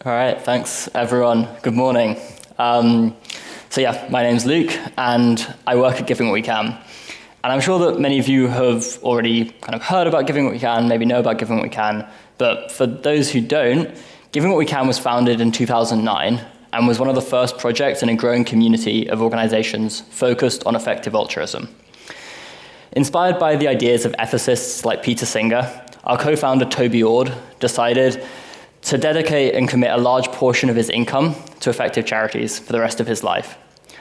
All right, thanks everyone. Good morning. My name's Luke, and I work at Giving What We Can. And I'm sure that many of you have already kind of heard about Giving What We Can, maybe know about Giving What We Can. But for those who don't, Giving What We Can was founded in 2009 and was one of the first projects in a growing community of organizations focused on effective altruism. Inspired by the ideas of ethicists like Peter Singer, our co-founder Toby Ord decided to dedicate and commit a large portion of his income to effective charities for the rest of his life.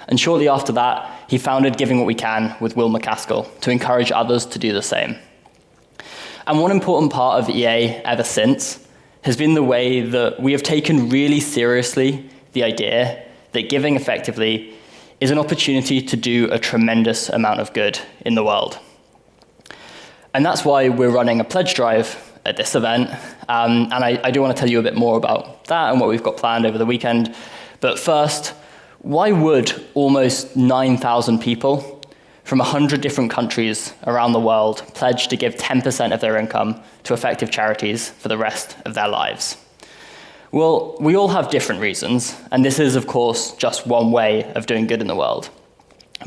And shortly after that, he founded Giving What We Can with Will McCaskill to encourage others to do the same. And one important part of EA ever since has been the way that we have taken really seriously the idea that giving effectively is an opportunity to do a tremendous amount of good in the world. And that's why we're running a pledge drive at this event. And I do want to tell you a bit more about that and what we've got planned over the weekend. But first, why would almost 9,000 people from 100 different countries around the world pledge to give 10% of their income to effective charities for the rest of their lives? Well, we all have different reasons, and this is, of course, just one way of doing good in the world.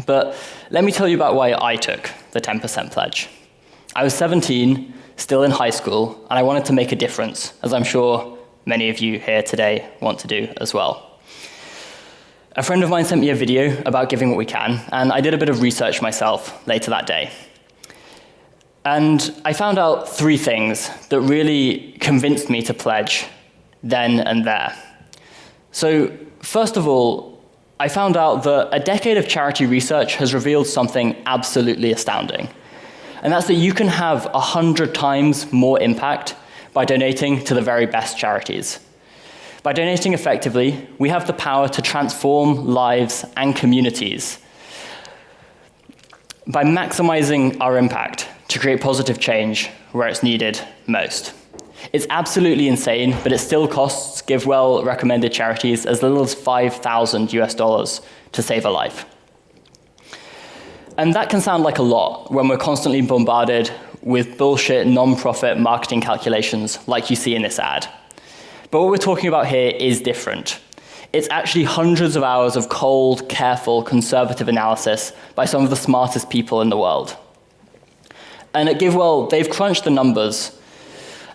But let me tell you about why I took the 10% pledge. I was 17, still in high school, and I wanted to make a difference, as I'm sure many of you here today want to do as well. A friend of mine sent me a video about Giving What We Can, and I did a bit of research myself later that day. And I found out three things that really convinced me to pledge then and there. So, first of all, I found out that a decade of charity research has revealed something absolutely astounding. And that's that you can have 100 times more impact by donating to the very best charities. By donating effectively, we have the power to transform lives and communities by maximizing our impact to create positive change where it's needed most. It's absolutely insane, but it still costs GiveWell recommended charities as little as $5,000 to save a life. And that can sound like a lot when we're constantly bombarded with bullshit non-profit marketing calculations like you see in this ad. But what we're talking about here is different. It's actually hundreds of hours of cold, careful, conservative analysis by some of the smartest people in the world. And at GiveWell, they've crunched the numbers,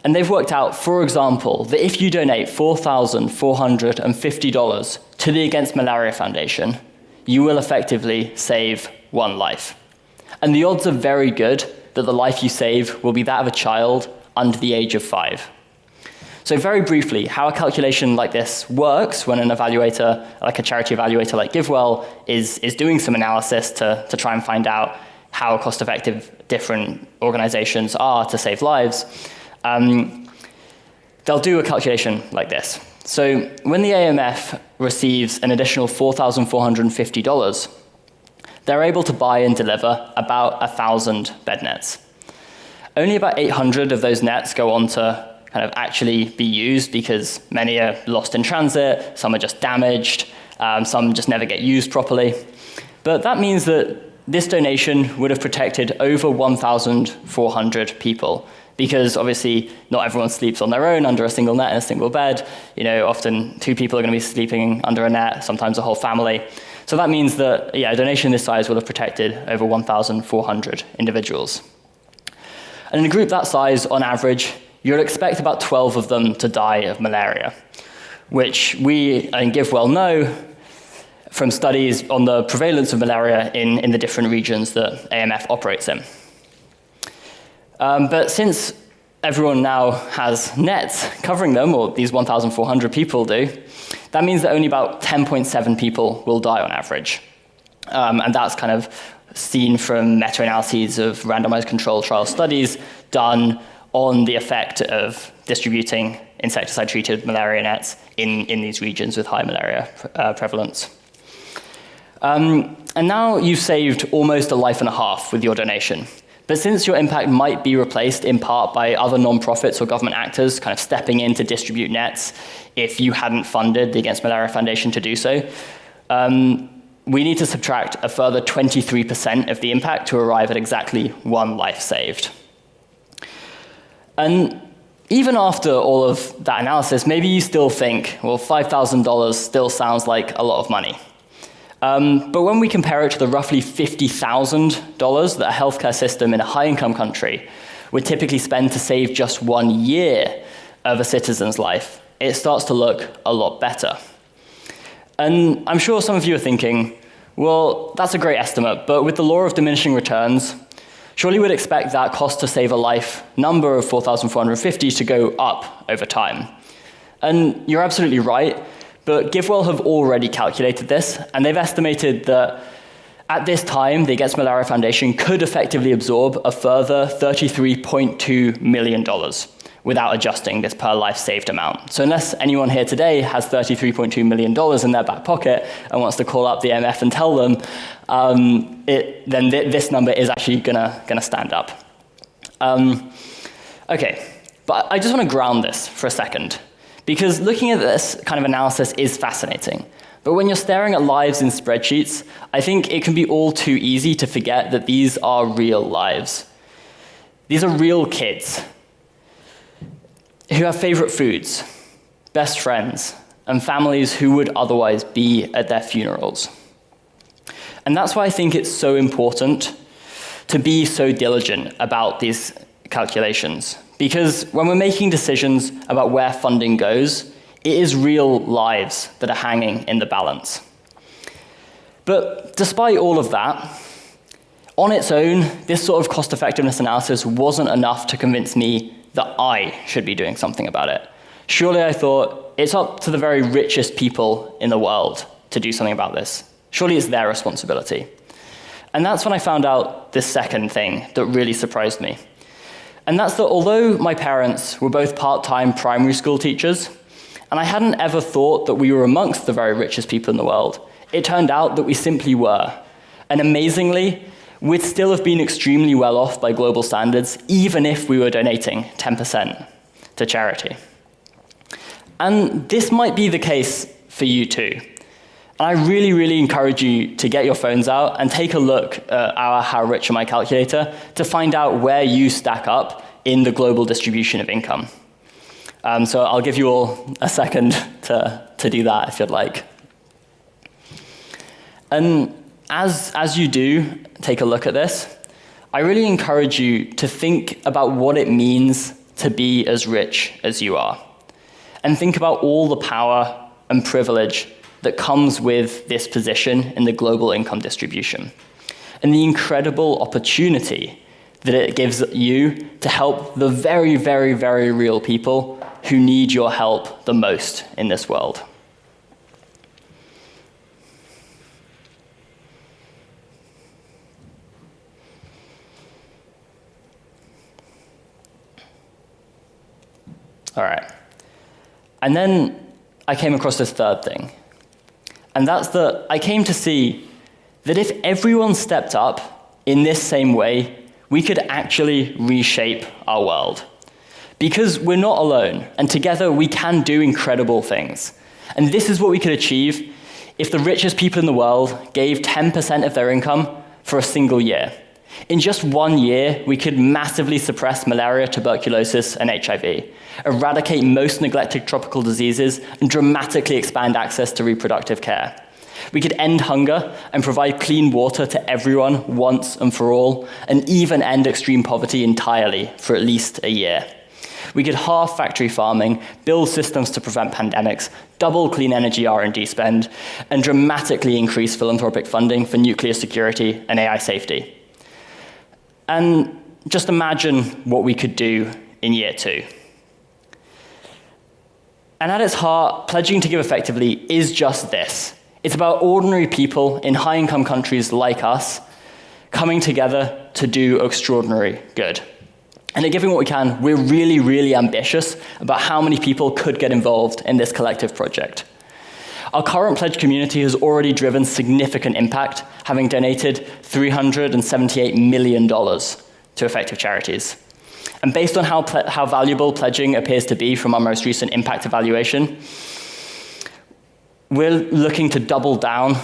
and they've worked out, for example, that if you donate $4,450 to the Against Malaria Foundation, you will effectively save one life. And the odds are very good that the life you save will be that of a child under the age of 5. So very briefly, how a calculation like this works when an evaluator, like a charity evaluator like GiveWell, is doing some analysis to try and find out how cost-effective different organizations are to save lives, they'll do a calculation like this. So when the AMF receives an additional $4,450, they're able to buy and deliver about 1,000 bed nets. Only about 800 of those nets go on to kind of actually be used because many are lost in transit, some are just damaged, some just never get used properly. But that means that this donation would have protected over 1,400 people, because obviously not everyone sleeps on their own under a single net in a single bed. You know, often two people are going to be sleeping under a net, sometimes a whole family. So that means that, a donation this size will have protected over 1,400 individuals. And in a group that size, on average, you'd expect about 12 of them to die of malaria, which we in GiveWell know from studies on the prevalence of malaria in the different regions that AMF operates in. But since everyone now has nets covering them, or these 1,400 people do, that means that only about 10.7 people will die on average. And that's kind of seen from meta-analyses of randomized controlled trial studies done on the effect of distributing insecticide-treated malaria nets in these regions with high malaria prevalence. And now you've saved almost a life and a half with your donation. But since your impact might be replaced in part by other non-profits or government actors kind of stepping in to distribute nets if you hadn't funded the Against Malaria Foundation to do so, we need to subtract a further 23% of the impact to arrive at exactly one life saved. And even after all of that analysis, maybe you still think, well, $5,000 still sounds like a lot of money. But when we compare it to the roughly $50,000 that a healthcare system in a high-income country would typically spend to save just 1 year of a citizen's life, it starts to look a lot better. And I'm sure some of you are thinking, well, that's a great estimate, but with the law of diminishing returns, surely we'd expect that cost to save a life number of 4,450 to go up over time. And you're absolutely right, but GiveWell have already calculated this, and they've estimated that at this time, the Against Malaria Foundation could effectively absorb a further $33.2 million without adjusting this per life saved amount. So unless anyone here today has $33.2 million in their back pocket and wants to call up the MF and tell them, then this number is actually gonna stand up. Okay, but I just want to ground this for a second, because looking at this kind of analysis is fascinating. But when you're staring at lives in spreadsheets, I think it can be all too easy to forget that these are real lives. These are real kids who have favorite foods, best friends, and families who would otherwise be at their funerals. And that's why I think it's so important to be so diligent about these calculations. Because when we're making decisions about where funding goes, it is real lives that are hanging in the balance. But despite all of that, on its own, this sort of cost-effectiveness analysis wasn't enough to convince me that I should be doing something about it. Surely I thought, it's up to the very richest people in the world to do something about this. Surely it's their responsibility. And that's when I found out this second thing that really surprised me. And that's that although my parents were both part-time primary school teachers, and I hadn't ever thought that we were amongst the very richest people in the world, it turned out that we simply were. And amazingly, we'd still have been extremely well off by global standards, even if we were donating 10% to charity. And this might be the case for you too. And I really, really encourage you to get your phones out and take a look at our How Rich Am I calculator to find out where you stack up in the global distribution of income. So I'll give you all a second to do that if you'd like. And as you do take a look at this, I really encourage you to think about what it means to be as rich as you are. And think about all the power and privilege that comes with this position in the global income distribution, and the incredible opportunity that it gives you to help the very, very, very real people who need your help the most in this world. All right. And then I came across this third thing. And that's that I came to see that if everyone stepped up in this same way, we could actually reshape our world. Because we're not alone, and together we can do incredible things. And this is what we could achieve if the richest people in the world gave 10% of their income for a single year. In just 1 year, we could massively suppress malaria, tuberculosis, and HIV, eradicate most neglected tropical diseases, and dramatically expand access to reproductive care. We could end hunger and provide clean water to everyone once and for all, and even end extreme poverty entirely for at least a year. We could halve factory farming, build systems to prevent pandemics, double clean energy R&D spend, and dramatically increase philanthropic funding for nuclear security and AI safety. And just imagine what we could do in year 2. And at its heart, pledging to give effectively is just this. It's about ordinary people in high-income countries like us coming together to do extraordinary good. And at Giving What We Can, we're really, really ambitious about how many people could get involved in this collective project. Our current pledge community has already driven significant impact, having donated $378 million to effective charities. And based on how valuable pledging appears to be from our most recent impact evaluation, we're looking to double down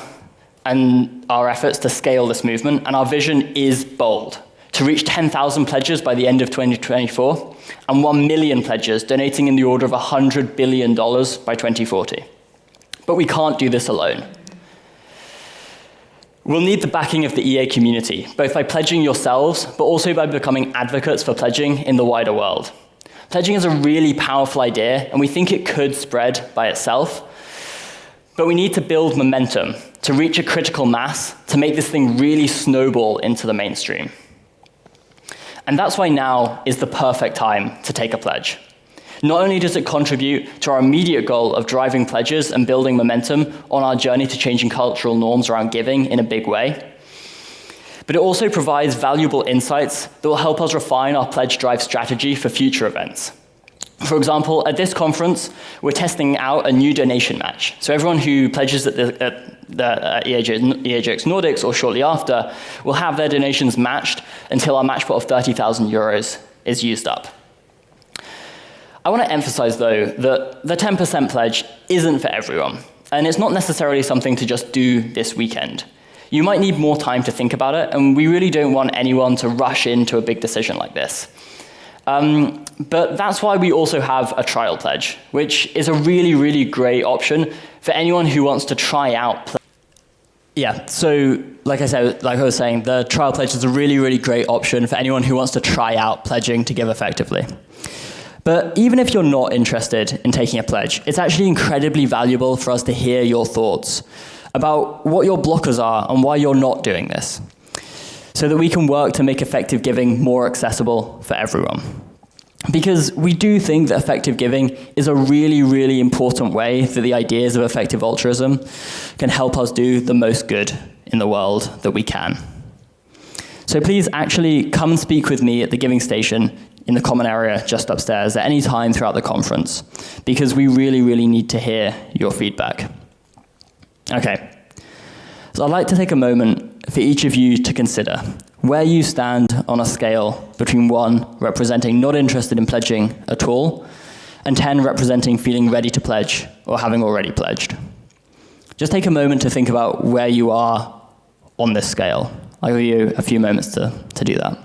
on our efforts to scale this movement, and our vision is bold. to reach 10,000 pledges by the end of 2024, and 1 million pledges, donating in the order of $100 billion by 2040. But we can't do this alone. We'll need the backing of the EA community, both by pledging yourselves, but also by becoming advocates for pledging in the wider world. Pledging is a really powerful idea, and we think it could spread by itself. But we need to build momentum to reach a critical mass to make this thing really snowball into the mainstream. And that's why now is the perfect time to take a pledge. Not only does it contribute to our immediate goal of driving pledges and building momentum on our journey to changing cultural norms around giving in a big way, but it also provides valuable insights that will help us refine our pledge drive strategy for future events. For example, at this conference, we're testing out a new donation match. So everyone who pledges at the EAGxNordics or shortly after will have their donations matched until our match pot of 30,000 euros is used up. I want to emphasize, though, that the 10% pledge isn't for everyone, and it's not necessarily something to just do this weekend. You might need more time to think about it, and we really don't want anyone to rush into a big decision like this. But that's why we also have a trial pledge, which is a really, really great option for anyone who wants to try out. Yeah, so like I was saying, the trial pledge is a really, really great option for anyone who wants to try out pledging to give effectively. But even if you're not interested in taking a pledge, it's actually incredibly valuable for us to hear your thoughts about what your blockers are and why you're not doing this, so that we can work to make effective giving more accessible for everyone. Because we do think that effective giving is a really, really important way that the ideas of effective altruism can help us do the most good in the world that we can. So please actually come and speak with me at the giving station in the common area just upstairs at any time throughout the conference, because we really, really need to hear your feedback. Okay, so I'd like to take a moment for each of you to consider where you stand on a scale between 1 representing not interested in pledging at all, and 10 representing feeling ready to pledge or having already pledged. Just take a moment to think about where you are on this scale. I'll give you a few moments to do that.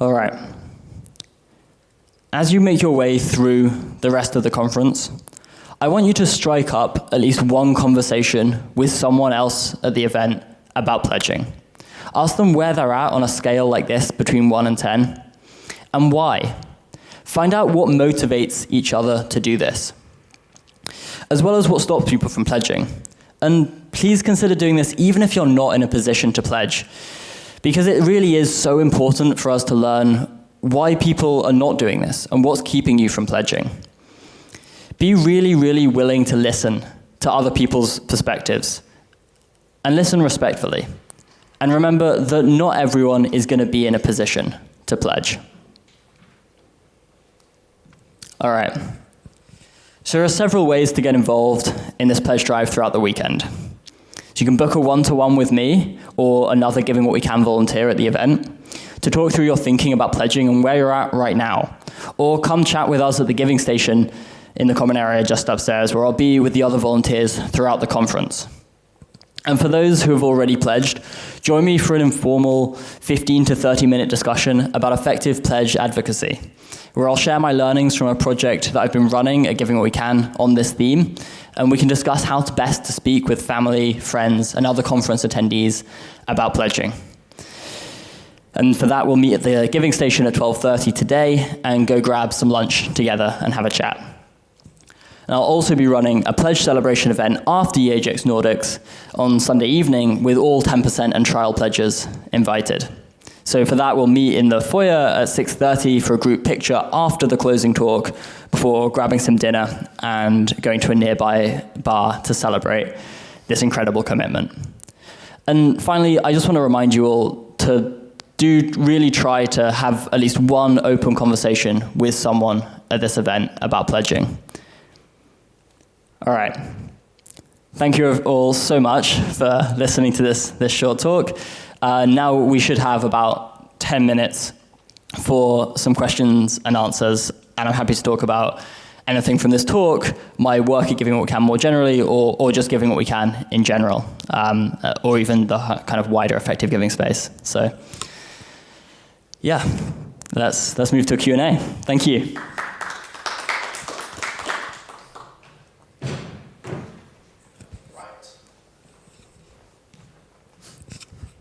All right. As you make your way through the rest of the conference, I want you to strike up at least one conversation with someone else at the event about pledging. Ask them where they're at on a scale like this between 1 and 10, and why. Find out what motivates each other to do this, as well as what stops people from pledging. And please consider doing this even if you're not in a position to pledge, because it really is so important for us to learn why people are not doing this and what's keeping you from pledging. Be really, really willing to listen to other people's perspectives and listen respectfully. And remember that not everyone is going to be in a position to pledge. All right. So there are several ways to get involved in this pledge drive throughout the weekend. So you can book a one-to-one with me or another Giving What We Can volunteer at the event to talk through your thinking about pledging and where you're at right now. Or come chat with us at the giving station in the common area just upstairs, where I'll be with the other volunteers throughout the conference. And for those who have already pledged, join me for an informal 15 to 30-minute discussion about effective pledge advocacy, where I'll share my learnings from a project that I've been running at Giving What We Can on this theme, and we can discuss how to best to speak with family, friends, and other conference attendees about pledging. And for that, we'll meet at the giving station at 12:30 today and go grab some lunch together and have a chat. And I'll also be running a pledge celebration event after EAGxNordics on Sunday evening with all 10% and trial pledges invited. So for that, we'll meet in the foyer at 6:30 for a group picture after the closing talk, before grabbing some dinner and going to a nearby bar to celebrate this incredible commitment. And finally, I just want to remind you all to really try to have at least one open conversation with someone at this event about pledging. All right. Thank you all so much for listening to this short talk. Now we should have about 10 minutes for some questions and answers, and I'm happy to talk about anything from this talk, my work at Giving What We Can more generally, or just Giving What We Can in general, or even the kind of wider effective giving space. So, yeah, let's move to a Q&A. Thank you.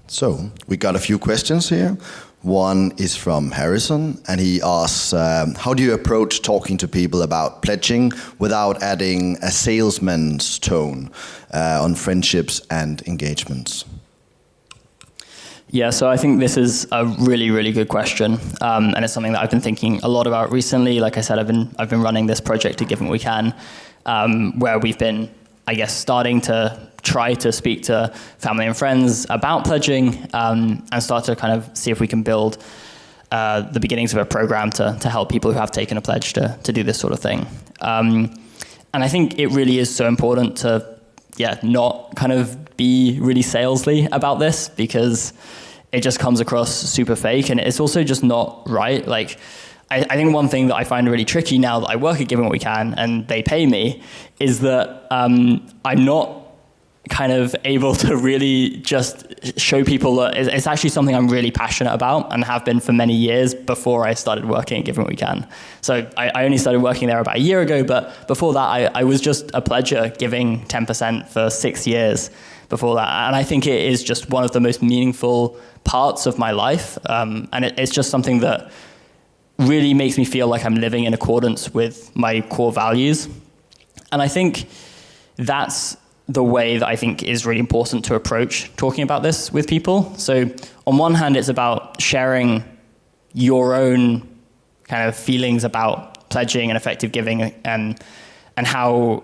So, we got a few questions here. One is from Harrison, and he asks, how do you approach talking to people about pledging without adding a salesman's tone on friendships and engagements? Yeah, so I think this is a really, really good question, and it's something that I've been thinking a lot about recently. Like I said, I've been running this project at Giving What We Can, where we've been, I guess, starting to try to speak to family and friends about pledging, and start to kind of see if we can build the beginnings of a program to help people who have taken a pledge to do this sort of thing. And I think it really is so important to, not kind of be really salesy about this, because it just comes across super fake, and it's also just not right. Like, I think one thing that I find really tricky now that I work at Giving What We Can and they pay me is that I'm not kind of able to really just show people that it's actually something I'm really passionate about and have been for many years before I started working at Giving What We Can. So I only started working there about a year ago, but before that I was just a pledger giving 10% for 6 years before that. And I think it is just one of the most meaningful parts of my life. And it's just something that really makes me feel like I'm living in accordance with my core values. And I think that's the way that I think is really important to approach talking about this with people. So on one hand, it's about sharing your own kind of feelings about pledging and effective giving, and how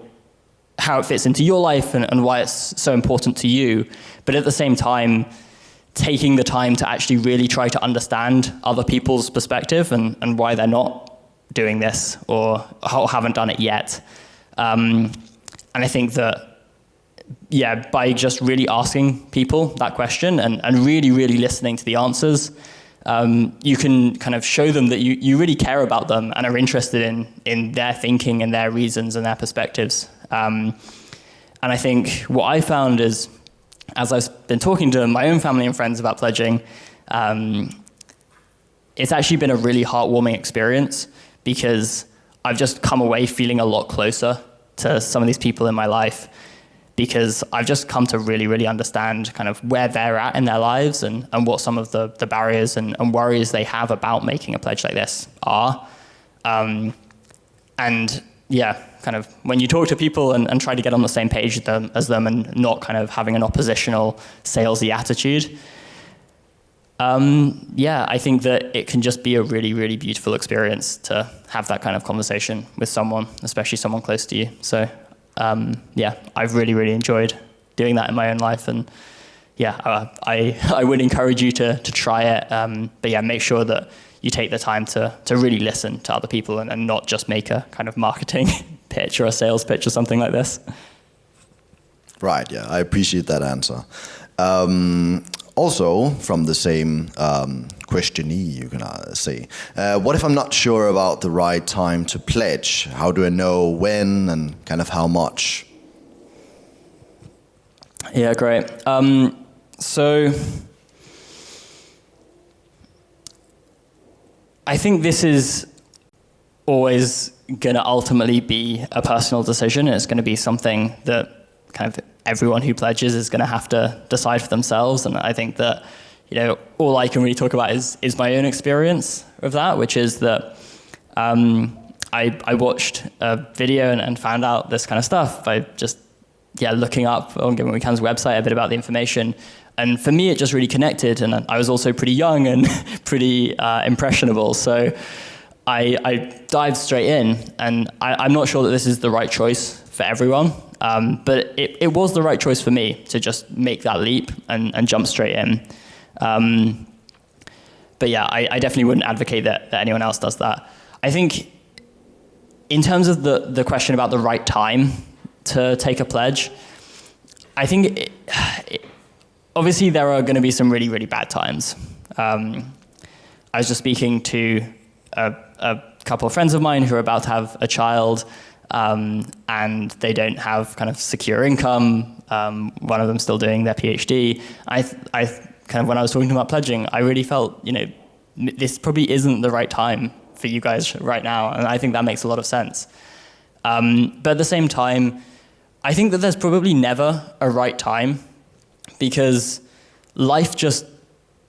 it fits into your life and why it's so important to you. But at the same time, taking the time to actually really try to understand other people's perspective and why they're not doing this or haven't done it yet. And I think that, by just really asking people that question and really, really listening to the answers, you can kind of show them that you really care about them and are interested in their thinking and their reasons and their perspectives. And I think what I found is, as I've been talking to my own family and friends about pledging, it's actually been a really heartwarming experience, because I've just come away feeling a lot closer to some of these people in my life, because I've just come to really, really understand kind of where they're at in their lives and what some of the barriers and worries they have about making a pledge like this are. Kind of when you talk to people and try to get on the same page as them and not kind of having an oppositional, salesy attitude, I think that it can just be a really, really beautiful experience to have that kind of conversation with someone, especially someone close to you. So, I've really, really enjoyed doing that in my own life. And I would encourage you to try it. But make sure that you take the time to really listen to other people and not just make a kind of marketing pitch or a sales pitch or something like this. Right, yeah, I appreciate that answer. Also, from the same questionee, you can say, what if I'm not sure about the right time to pledge? How do I know when and kind of how much? Yeah, great. So I think this is always going to ultimately be a personal decision. It's going to be something that kind of everyone who pledges is going to have to decide for themselves. And I think that, all I can really talk about is my own experience of that, which is that I watched a video and found out this kind of stuff by just looking up on Giving What We Can's website a bit about the information. And for me, it just really connected. And I was also pretty young and pretty impressionable. So I dived straight in. And I'm not sure that this is the right choice for everyone. But it was the right choice for me to just make that leap and jump straight in. I definitely wouldn't advocate that anyone else does that. I think in terms of the question about the right time to take a pledge, I think obviously there are going to be some really, really bad times. I was just speaking to a couple of friends of mine who are about to have a child, and they don't have kind of secure income. One of them's still doing their PhD. I kind of, when I was talking about pledging, I really felt, this probably isn't the right time for you guys right now, and I think that makes a lot of sense. But at the same time, I think that there's probably never a right time, because life just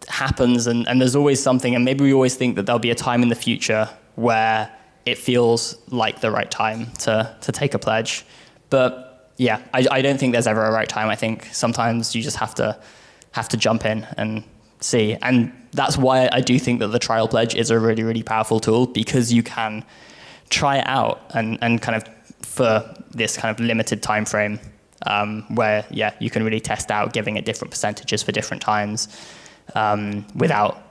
happens, and there's always something, and maybe we always think that there'll be a time in the future where it feels like the right time to take a pledge. But yeah, I don't think there's ever a right time. I think sometimes you just have to jump in and see. And that's why I do think that the trial pledge is a really, really powerful tool, because you can try it out and kind of for this kind of limited time frame, where you can really test out giving it different percentages for different times, without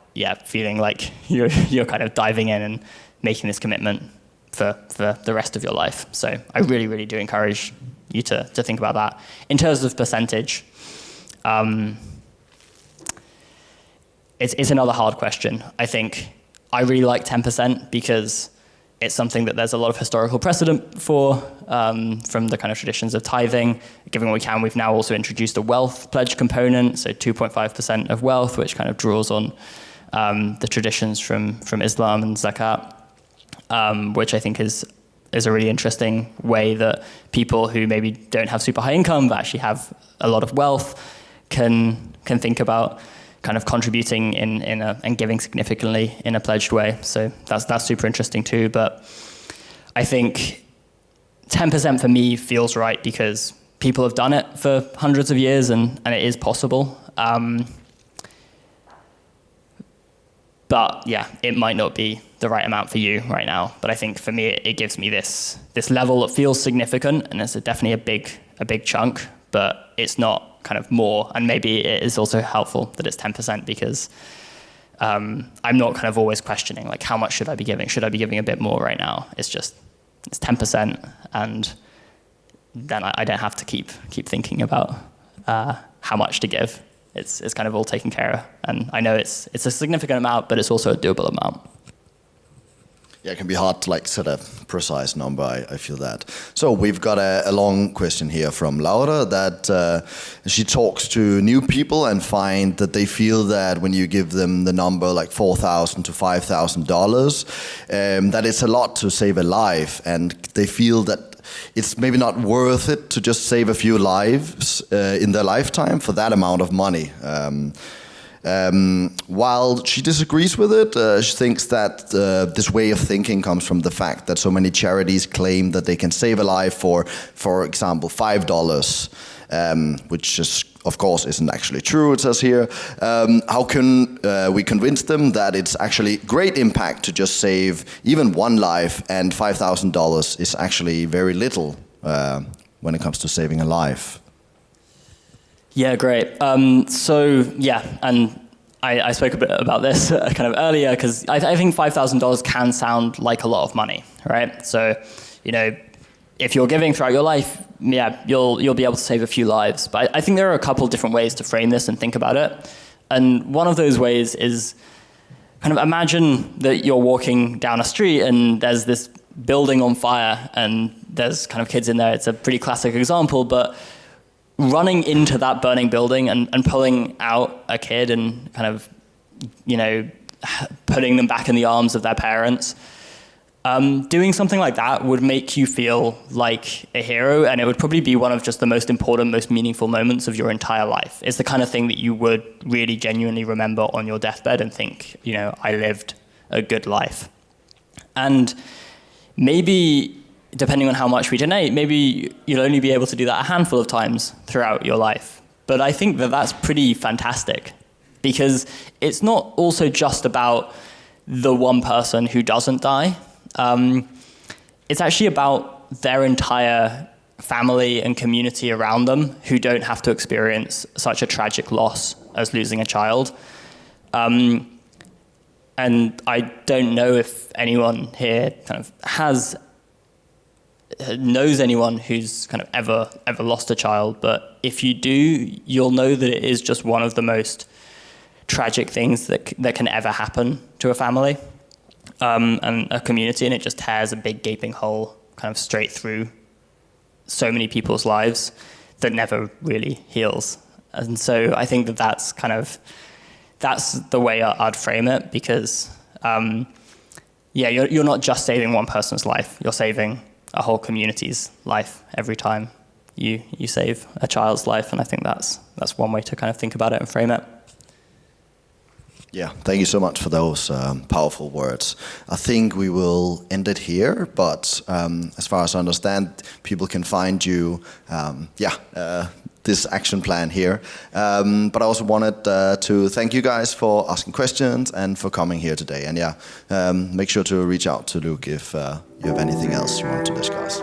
feeling like you're kind of diving in and making this commitment for the rest of your life. So I really, really do encourage you to think about that. In terms of percentage, it's another hard question. I think I really like 10% because it's something that there's a lot of historical precedent for, from the kind of traditions of tithing. Giving What We Can, we've now also introduced a wealth pledge component, so 2.5% of wealth, which kind of draws on the traditions from Islam and zakat, which I think is a really interesting way that people who maybe don't have super high income but actually have a lot of wealth can think about kind of contributing and giving significantly in a pledged way. So that's super interesting too. But I think 10% for me feels right because people have done it for hundreds of years and it is possible. But yeah, it might not be the right amount for you right now. But I think for me, it gives me this level that feels significant, and it's definitely a big chunk, but it's not kind of more. And maybe it is also helpful that it's 10% because I'm not kind of always questioning, like, how much should I be giving? Should I be giving a bit more right now? It's 10%, and then I don't have to keep thinking about how much to give. It's kind of all taken care of. And I know it's a significant amount, but it's also a doable amount. Yeah, it can be hard to set a precise number, I feel that. So we've got a long question here from Laura that she talks to new people and find that they feel that when you give them the number like $4,000 to $5,000, that it's a lot to save a life, and they feel that it's maybe not worth it to just save a few lives in their lifetime for that amount of money. While she disagrees with it, she thinks that this way of thinking comes from the fact that so many charities claim that they can save a life for example, $5, which is, of course, isn't actually true, it says here. How can we convince them that it's actually great impact to just save even one life, and $5,000 is actually very little when it comes to saving a life? Yeah, great. And I spoke a bit about this kind of earlier, because I think $5,000 can sound like a lot of money, right? So, if you're giving throughout your life, you'll be able to save a few lives. But I think there are a couple different ways to frame this and think about it. And one of those ways is kind of imagine that you're walking down a street and there's this building on fire and there's kind of kids in there. It's a pretty classic example, but running into that burning building and pulling out a kid and kind of, putting them back in the arms of their parents, doing something like that would make you feel like a hero, and it would probably be one of just the most important, most meaningful moments of your entire life. It's the kind of thing that you would really genuinely remember on your deathbed and think, I lived a good life. And maybe, depending on how much we donate, maybe you'll only be able to do that a handful of times throughout your life. But I think that that's pretty fantastic, because it's not also just about the one person who doesn't die. It's actually about their entire family and community around them who don't have to experience such a tragic loss as losing a child. And I don't know if anyone here kind of has knows anyone who's kind of ever lost a child, but if you do, you'll know that it is just one of the most tragic things that can ever happen to a family and a community, and it just tears a big gaping hole kind of straight through so many people's lives that never really heals. And so I think that's the way I'd frame it, because you're not just saving one person's life, you're saving a whole community's life every time you save a child's life, and I think that's one way to kind of think about it and frame it. Yeah, thank you so much for those powerful words. I think we will end it here, but as far as I understand, people can find you, this action plan here. But I also wanted to thank you guys for asking questions and for coming here today. And make sure to reach out to Luke if you have anything else you want to discuss.